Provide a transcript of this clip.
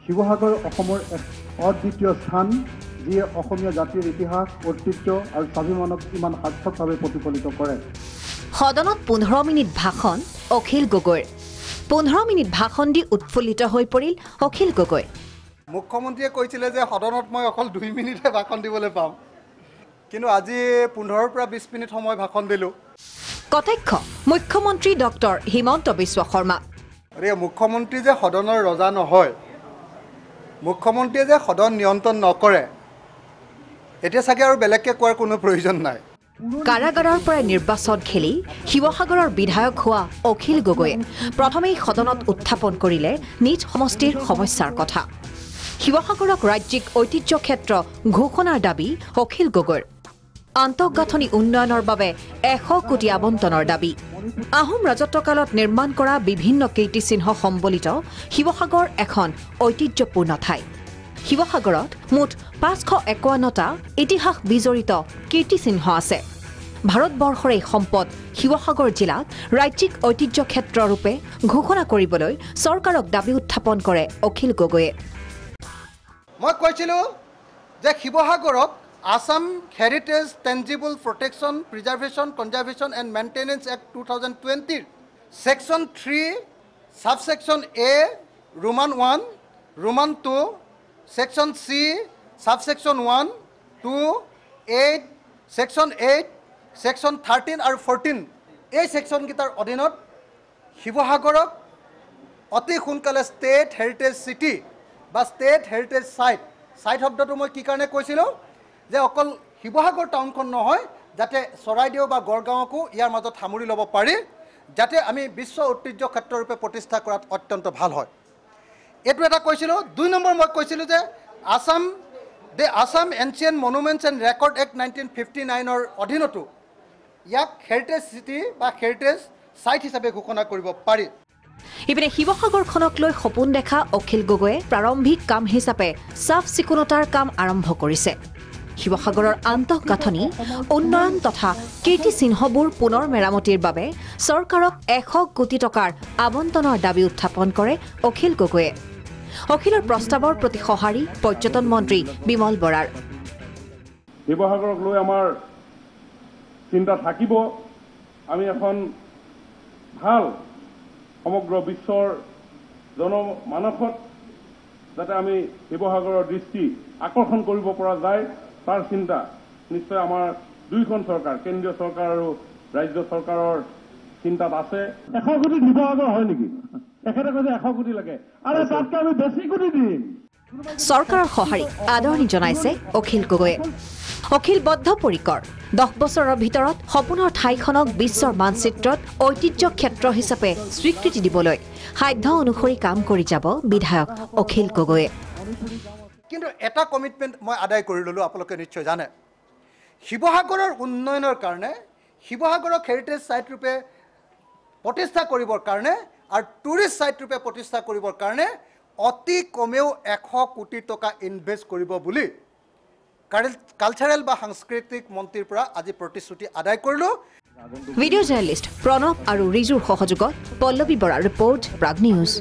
শিৱসাগৰ অসমৰ এক অদ্বিতীয় স্থান যিয়ে অসমীয়া জাতিৰ ইতিহাস ঐতিহ্য আৰু স্বাভিমানক ইমান সাৰ্থকভাৱে প্ৰতিফলিত কৰে। সদনত 15 মিনিট ভাষণ অখিল গগৈৰ 15 মিনিট ভাষণ দি উৎফুল্লিত হৈ পৰিল অখিল গগৈ। মুখ্যমন্ত্ৰীয়ে কৈছিলে যে সদনত মই অকল 2 মিনিটহে ভাষণ দিবলৈ পাম, কিন্তু আজি 15 পৰা 20 মিনিট সময় ভাষণ দিলোঁ। কটাক্ষ মুখ্যমন্ত্ৰী ডক্টৰ হিমন্ত বিশ্ব শৰ্মা। মুখ্যমন্ত্ৰী যে সদনৰ ৰজা নহয়, মুখ্যমন্ত্ৰীয়ে যে সদন নিয়ন্ত্ৰণ নকৰে, এতিয়া চাগে আৰু বেলেগকৈ কোৱাৰ কোনো প্ৰয়োজন নাই। কাৰাগাৰৰ পৰা নিৰ্বাচন খেলি শিৱসাগৰৰ বিধায়ক হোৱা অখিল গগৈয়ে প্ৰথমেই সদনত উত্থাপন কৰিলে নিজ সমষ্টিৰ সমস্যাৰ কথা। শিৱসাগৰক ৰাজ্যিক ঐতিহ্য ক্ষেত্ৰ ঘোষণাৰ দাবী অখিল গগৈৰ। আন্তঃগাঁথনি উন্নয়নৰ বাবে 100 কোটি আবণ্টনৰ দাবী। আহোম ৰাজত্বকালত নিৰ্মাণ কৰা বিভিন্ন কীৰ্তিচিহ্ন সম্বলিত শিৱসাগৰ এখন ঐতিহ্যপূৰ্ণ ঠাই। শিৱসাগৰত মুঠ 551টা ইতিহাস বিজড়িত কীৰ্তিচিহ্ন আছে। ভাৰতবৰ্ষৰ এই সম্পদ শিৱসাগৰ জিলাক ৰাজ্যিক ঐতিহ্য ক্ষেত্ৰৰূপে ঘোষণা কৰিবলৈ চৰকাৰক দাবী উত্থাপন কৰে অখিল গগৈয়ে। মই কৈছিলোঁ যে শিৱসাগৰক Assam heritage tangible protection preservation conservation and maintenance act 2020 section 3 subsection A Roman 1 Roman 2 section C subsection 1 2 8 section 8 section 13 আৰু 14 এই ছেকশ্যনকেইটাৰ অধীনত শিৱসাগৰক অতি সোনকালে ষ্টেট হেৰিটেজ চিটি বা ষ্টেট হেৰিটেজ চাইট শব্দটো মই কি কাৰণে কৈছিলোঁ যে অকল শিৱসাগৰ টাউনখন নহয়, যাতে চৰাইদেউ বা গড়গাঁৱকো ইয়াৰ মাজত সামৰি ল'ব পাৰি, যাতে আমি বিশ্ব ঐতিহ্য ক্ষেত্ৰৰূপে প্ৰতিষ্ঠা কৰাত অত্যন্ত ভাল হয়। এইটো এটা কৈছিলোঁ। 2 নম্বৰ মই কৈছিলোঁ যে Assam ancient monuments and record act 1959ৰ অধীনতো ইয়াক হেৰিটেজ চিটি বা হেৰিটেজ চাইট হিচাপে ঘোষণা কৰিব পাৰি। ইপিনে শিৱসাগৰখনক লৈ সপোন দেখা অখিল গগৈয়ে প্ৰাৰম্ভিক কাম হিচাপে চাফ চিকুণতাৰ কাম আৰম্ভ কৰিছে। শিৱসাগৰৰ আন্তঃগাঁথনি উন্নয়ন তথা কীৰ্তিচিহ্নবোৰ পুনৰ মেৰামতিৰ বাবে চৰকাৰক 100 কোটি টকাৰ আবণ্টনৰ দাবী উত্থাপন কৰে অখিল গগৈয়ে। অখিলৰ প্ৰস্তাৱৰ প্ৰতি সঁহাৰি পৰ্যটন মন্ত্ৰী বিমল বৰাৰ। শিৱসাগৰক লৈ আমাৰ চিন্তা থাকিব, আমি এখন ভাল সমগ্ৰ বিশ্বৰ জনমানসত যাতে আমি শিৱসাগৰৰ দৃষ্টি আকৰ্ষণ কৰিব পৰা যায়, তাৰ চিন্তা নিশ্চয় আমাৰ দুইখন চৰকাৰ, কেন্দ্ৰীয় চৰকাৰ আৰু ৰাজ্য চৰকাৰৰ চিন্তাত আছে। 100 কোটি শিৱসাগৰ হয় নেকি? তেখেতে কৈছে 100 কোটি লাগে, আৰু তাতকৈ আমি বেছি কোটি দিম। চৰকাৰৰ সঁহাৰি আদৰণি জনাইছে অখিল গগৈয়ে। অখিল বদ্ধপৰিকৰ 10 বছৰৰ ভিতৰত সপোনৰ ঠাইখনক বিশ্বৰ মানচিত্ৰত ঐতিহ্য ক্ষেত্ৰ হিচাপে স্বীকৃতি দিবলৈ সাধ্য অনুসৰি কাম কৰি যাব বিধায়ক অখিল গগৈয়ে। কিন্তু এটা কমিটমেণ্ট মই আদায় কৰি ল'লোঁ, আপোনালোকে নিশ্চয় জানে। শিৱসাগৰৰ উন্নয়নৰ কাৰণে, শিৱসাগৰক হেৰিটেজ চাইট ৰূপে প্ৰতিষ্ঠা কৰিবৰ কাৰণে আৰু টুৰিষ্ট চাইট ৰূপে প্ৰতিষ্ঠা কৰিবৰ কাৰণে অতি কমেও 100 কোটি টকা ইনভেষ্ট কৰিব বুলি কালচাৰেল বা সাংস্কৃতিক মন্ত্ৰীৰ পৰা আজি প্ৰতিশ্ৰুতি আদায় কৰিলোঁ। ভিডিঅ' জাৰ্নেলিষ্ট প্ৰণৱ আৰু ৰিজুৰ সহযোগত পল্লৱী বৰাৰ ৰিপৰ্ট প্ৰাগ নিউজ।